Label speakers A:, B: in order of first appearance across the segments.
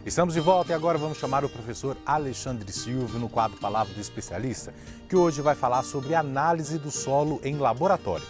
A: Estamos de volta e agora vamos chamar o professor Alexandre Silva no quadro Palavra do Especialista, que hoje vai falar sobre análise do solo em laboratório.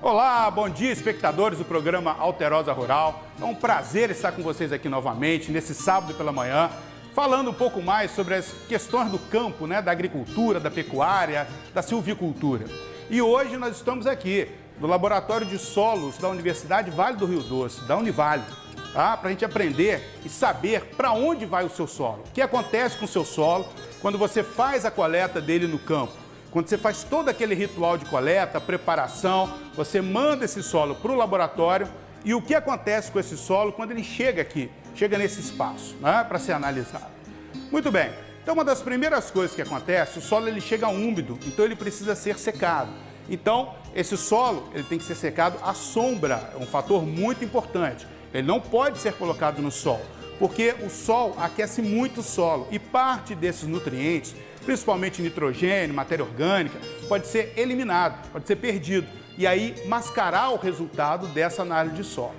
B: Olá, bom dia, espectadores do programa Alterosa Rural. É um prazer estar com vocês aqui novamente, nesse sábado pela manhã, falando um pouco mais sobre as questões do campo, da agricultura, da pecuária, da silvicultura. E hoje nós estamos aqui no Laboratório de Solos da Universidade Vale do Rio Doce, da Univale, para a gente aprender e saber para onde vai o seu solo, o que acontece com o seu solo quando você faz a coleta dele no campo. Quando você faz todo aquele ritual de coleta, preparação, você manda esse solo para o laboratório e o que acontece com esse solo quando ele chega aqui, chega nesse espaço, para ser analisado. Muito bem, então uma das primeiras coisas que acontece, o solo ele chega úmido, então ele precisa ser secado. Então, esse solo ele tem que ser secado à sombra, é um fator muito importante. Ele não pode ser colocado no sol, porque o sol aquece muito o solo e parte desses nutrientes, principalmente nitrogênio, matéria orgânica, pode ser eliminado, pode ser perdido e aí mascarar o resultado dessa análise de solo.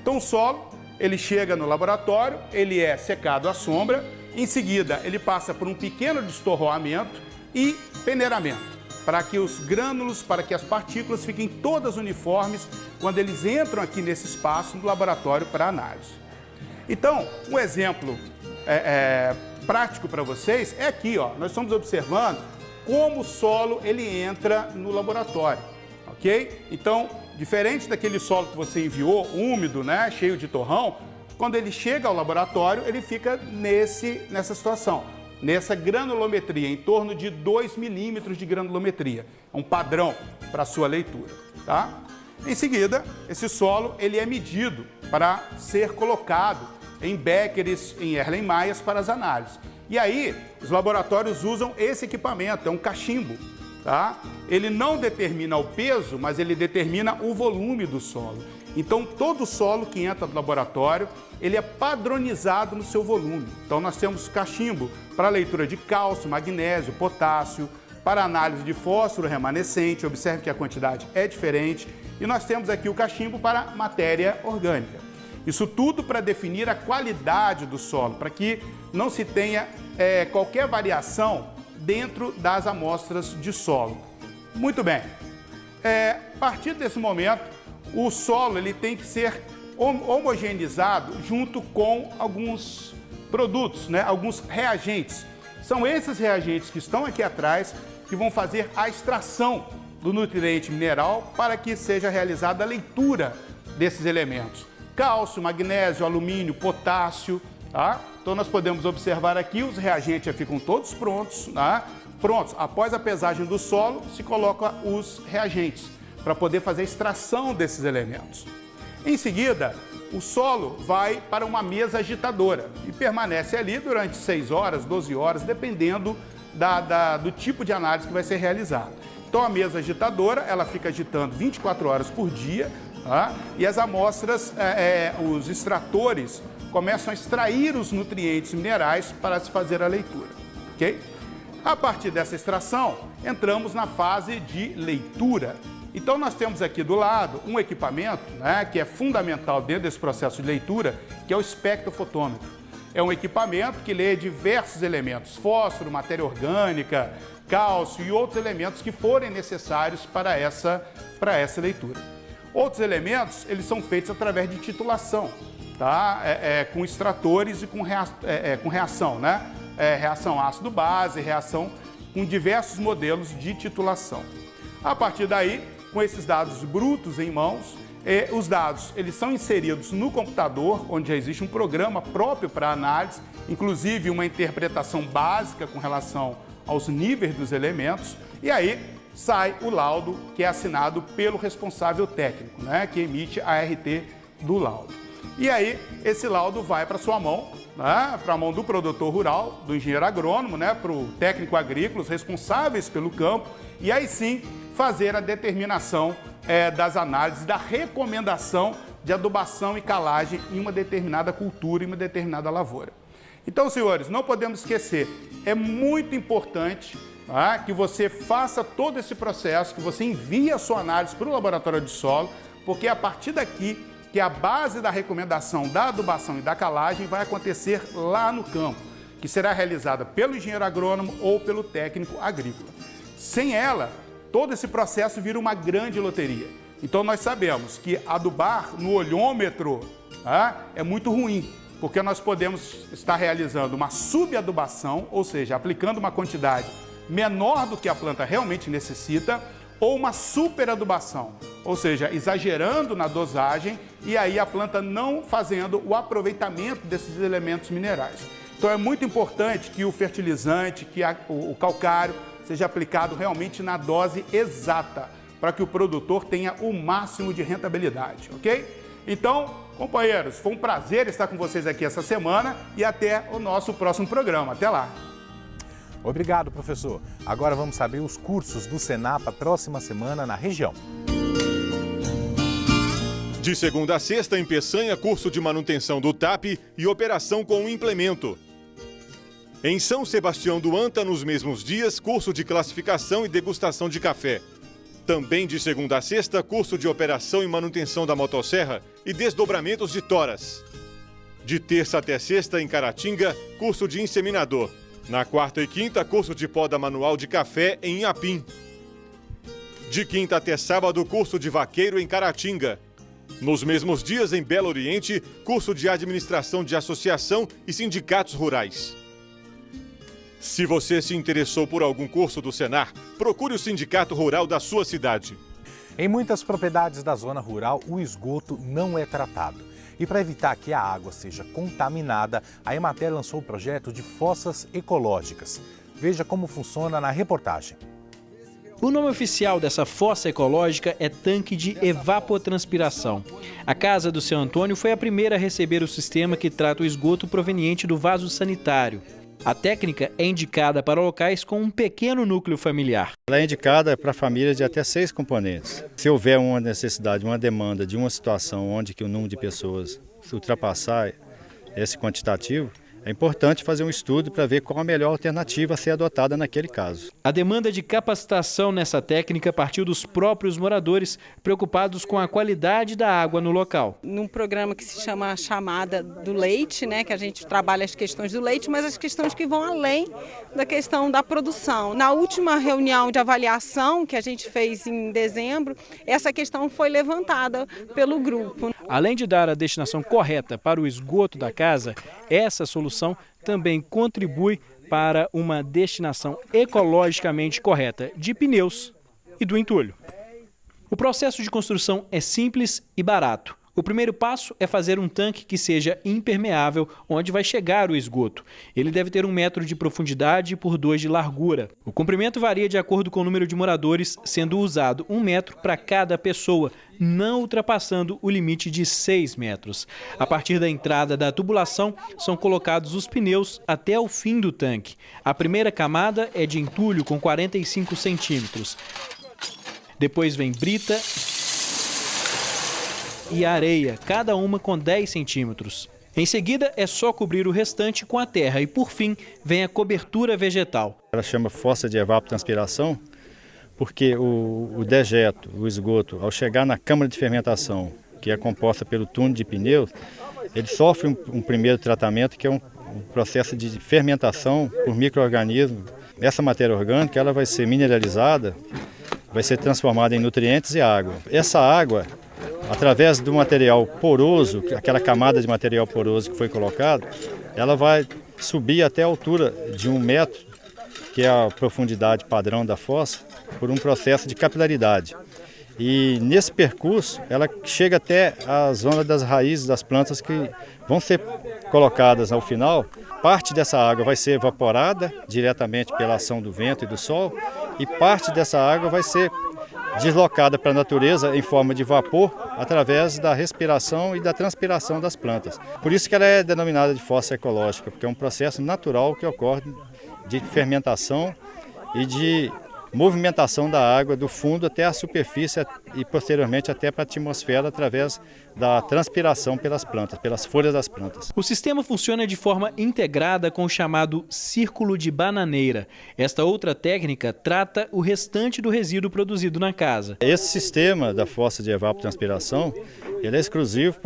B: Então o solo, ele chega no laboratório, ele é secado à sombra, em seguida ele passa por um pequeno destorroamento e peneiramento, para que os grânulos, para que as partículas fiquem todas uniformes quando eles entram aqui nesse espaço do laboratório para análise. Então, um exemplo prático para vocês é aqui, nós estamos observando como o solo ele entra no laboratório, ok? Então, diferente daquele solo que você enviou, úmido, cheio de torrão, quando ele chega ao laboratório, ele fica nessa situação, nessa granulometria, em torno de 2 milímetros de granulometria, é um padrão para a sua leitura, tá? Em seguida, esse solo ele é medido para ser colocado em béqueres, em Erlenmeyers para as análises. E aí, os laboratórios usam esse equipamento, é um cachimbo, tá? Ele não determina o peso, mas ele determina o volume do solo. Então, todo solo que entra no laboratório, ele é padronizado no seu volume. Então, nós temos cachimbo para leitura de cálcio, magnésio, potássio, para análise de fósforo remanescente, observe que a quantidade é diferente. E nós temos aqui o cachimbo para matéria orgânica. Isso tudo para definir a qualidade do solo, para que não se tenha qualquer variação dentro das amostras de solo. Muito bem. A partir desse momento, o solo ele tem que ser homogeneizado junto com alguns produtos, alguns reagentes. São esses reagentes que estão aqui atrás que vão fazer a extração do nutriente mineral para que seja realizada a leitura desses elementos. Cálcio, magnésio, alumínio, potássio, tá? Então nós podemos observar aqui, os reagentes já ficam todos prontos, Prontos, após a pesagem do solo, se coloca os reagentes para poder fazer a extração desses elementos. Em seguida, o solo vai para uma mesa agitadora e permanece ali durante 6 horas, 12 horas, dependendo do tipo de análise que vai ser realizada. Então a mesa agitadora, ela fica agitando 24 horas por dia, e as amostras, os extratores, começam a extrair os nutrientes minerais para se fazer a leitura, ok? A partir dessa extração, entramos na fase de leitura. Então nós temos aqui do lado um equipamento, que é fundamental dentro desse processo de leitura, que é o espectrofotômetro. É um equipamento que lê diversos elementos, fósforo, matéria orgânica, cálcio e outros elementos que forem necessários para essa leitura. Outros elementos, eles são feitos através de titulação, tá? Com extratores e com reação, reação ácido-base, reação com diversos modelos de titulação. A partir daí, com esses dados brutos em mãos, os dados eles são inseridos no computador, onde já existe um programa próprio para análise, inclusive uma interpretação básica com relação aos níveis dos elementos, e aí sai o laudo que é assinado pelo responsável técnico, que emite a RT do laudo. E aí esse laudo vai para sua mão, para a mão do produtor rural, do engenheiro agrônomo, para o técnico agrícola, os responsáveis pelo campo, e aí sim fazer a determinação das análises, da recomendação de adubação e calagem em uma determinada cultura, em uma determinada lavoura. Então, senhores, não podemos esquecer, é muito importante que você faça todo esse processo, que você envie a sua análise para o laboratório de solo, porque a partir daqui que a base da recomendação da adubação e da calagem vai acontecer lá no campo, que será realizada pelo engenheiro agrônomo ou pelo técnico agrícola. Sem ela, todo esse processo vira uma grande loteria. Então nós sabemos que adubar no olhômetro é muito ruim, porque nós podemos estar realizando uma subadubação, ou seja, aplicando uma quantidade menor do que a planta realmente necessita, ou uma superadubação, ou seja, exagerando na dosagem e aí a planta não fazendo o aproveitamento desses elementos minerais. Então é muito importante que o fertilizante, que o calcário seja aplicado realmente na dose exata, para que o produtor tenha o máximo de rentabilidade, ok? Então, companheiros, foi um prazer estar com vocês aqui essa semana e até o nosso próximo programa. Até lá!
A: Obrigado, professor. Agora vamos saber os cursos do Senap a próxima semana na região.
C: De segunda a sexta, em Peçanha, curso de manutenção do TAP e operação com o implemento. Em São Sebastião do Anta, nos mesmos dias, curso de classificação e degustação de café. Também de segunda a sexta, curso de operação e manutenção da motosserra e desdobramentos de toras. De terça até sexta, em Caratinga, curso de inseminador. Na quarta e quinta, curso de poda manual de café em Inhapim. De quinta até sábado, curso de vaqueiro em Caratinga. Nos mesmos dias, em Belo Oriente, curso de administração de associação e sindicatos rurais. Se você se interessou por algum curso do Senar, procure o sindicato rural da sua cidade.
A: Em muitas propriedades da zona rural, o esgoto não é tratado. E para evitar que a água seja contaminada, a Emater lançou o projeto de fossas ecológicas. Veja como funciona na reportagem.
D: O nome oficial dessa fossa ecológica é tanque de evapotranspiração. A casa do seu Antônio foi a primeira a receber o sistema que trata o esgoto proveniente do vaso sanitário. A técnica é indicada para locais com um pequeno núcleo familiar.
E: Ela é indicada para famílias de até 6 componentes. Se houver uma necessidade, uma demanda de uma situação onde que o número de pessoas ultrapassar esse quantitativo, é importante fazer um estudo para ver qual a melhor alternativa a ser adotada naquele caso.
D: A demanda de capacitação nessa técnica partiu dos próprios moradores, preocupados com a qualidade da água no local.
F: Num programa que se chama Chamada do Leite, que a gente trabalha as questões do leite, mas as questões que vão além da questão da produção. Na última reunião de avaliação que a gente fez em dezembro, essa questão foi levantada pelo grupo.
D: Além de dar a destinação correta para o esgoto da casa, essa solução também contribui para uma destinação ecologicamente correta de pneus e do entulho. O processo de construção é simples e barato. O primeiro passo é fazer um tanque que seja impermeável onde vai chegar o esgoto. Ele deve ter 1 metro de profundidade por 2 de largura. O comprimento varia de acordo com o número de moradores, sendo usado 1 metro para cada pessoa, não ultrapassando o limite de 6 metros. A partir da entrada da tubulação, são colocados os pneus até o fim do tanque. A primeira camada é de entulho com 45 centímetros. Depois vem brita e areia, cada uma com 10 centímetros. Em seguida, é só cobrir o restante com a terra e, por fim, vem a cobertura vegetal.
E: Ela chama fossa de evapotranspiração porque o dejeto, o esgoto, ao chegar na câmara de fermentação, que é composta pelo túnel de pneus, ele sofre um primeiro tratamento que é um processo de fermentação por micro-organismos. Essa matéria orgânica ela vai ser mineralizada, vai ser transformada em nutrientes e água. Essa água, através do material poroso, aquela camada de material poroso que foi colocado, ela vai subir até a altura de 1 metro, que é a profundidade padrão da fossa, por um processo de capilaridade. E nesse percurso, ela chega até a zona das raízes das plantas que vão ser colocadas ao final. Parte dessa água vai ser evaporada diretamente pela ação do vento e do sol, e parte dessa água vai ser deslocada para a natureza em forma de vapor através da respiração e da transpiração das plantas. Por isso que ela é denominada de fossa ecológica, porque é um processo natural que ocorre de fermentação e de movimentação da água do fundo até a superfície e posteriormente até para a atmosfera através da transpiração pelas plantas, pelas folhas das plantas.
D: O sistema funciona de forma integrada com o chamado círculo de bananeira. Esta outra técnica trata o restante do resíduo produzido na casa.
E: Esse sistema da fossa de evapotranspiração, ele é exclusivo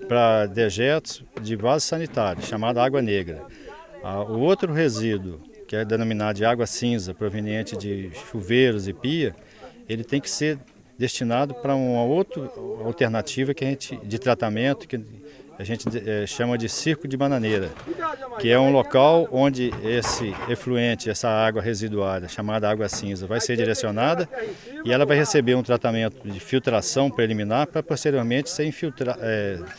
E: para dejetos de vaso sanitário, chamada água negra. O outro resíduo, que é denominado de água cinza, proveniente de chuveiros e pia, ele tem que ser destinado para uma outra alternativa de tratamento que a gente chama de círculo de bananeira, que é um local onde esse efluente, essa água residuária, chamada água cinza, vai ser direcionada e ela vai receber um tratamento de filtração preliminar para posteriormente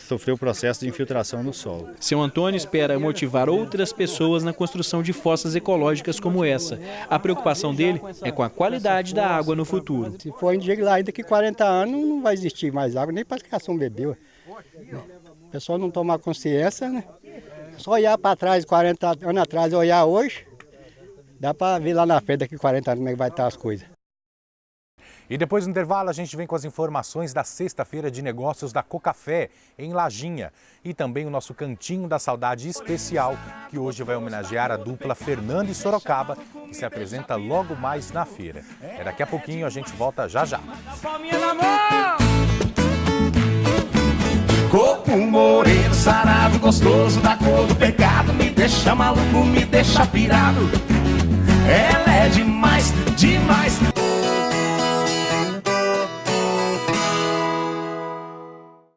E: sofrer o processo de infiltração no solo.
D: Seu Antônio espera motivar outras pessoas na construção de fossas ecológicas como essa. A preocupação dele é com a qualidade da água no futuro.
G: Se for lá daqui 40 anos, não vai existir mais água, nem para a criação bebeu. O pessoal não tomar consciência, né? Só olhar para trás, 40 anos atrás, olhar hoje, dá para ver lá na frente, daqui 40 anos, como é que vai estar as coisas.
A: E depois do intervalo a gente vem com as informações da sexta-feira de negócios da Cocafé, em Lajinha. E também o nosso Cantinho da Saudade especial, que hoje vai homenagear a dupla Fernando e Sorocaba, que se apresenta logo mais na feira. Daqui a pouquinho a gente volta já já.
H: Corpo moreno, sarado, gostoso, da cor do pecado, me deixa maluco, me deixa pirado.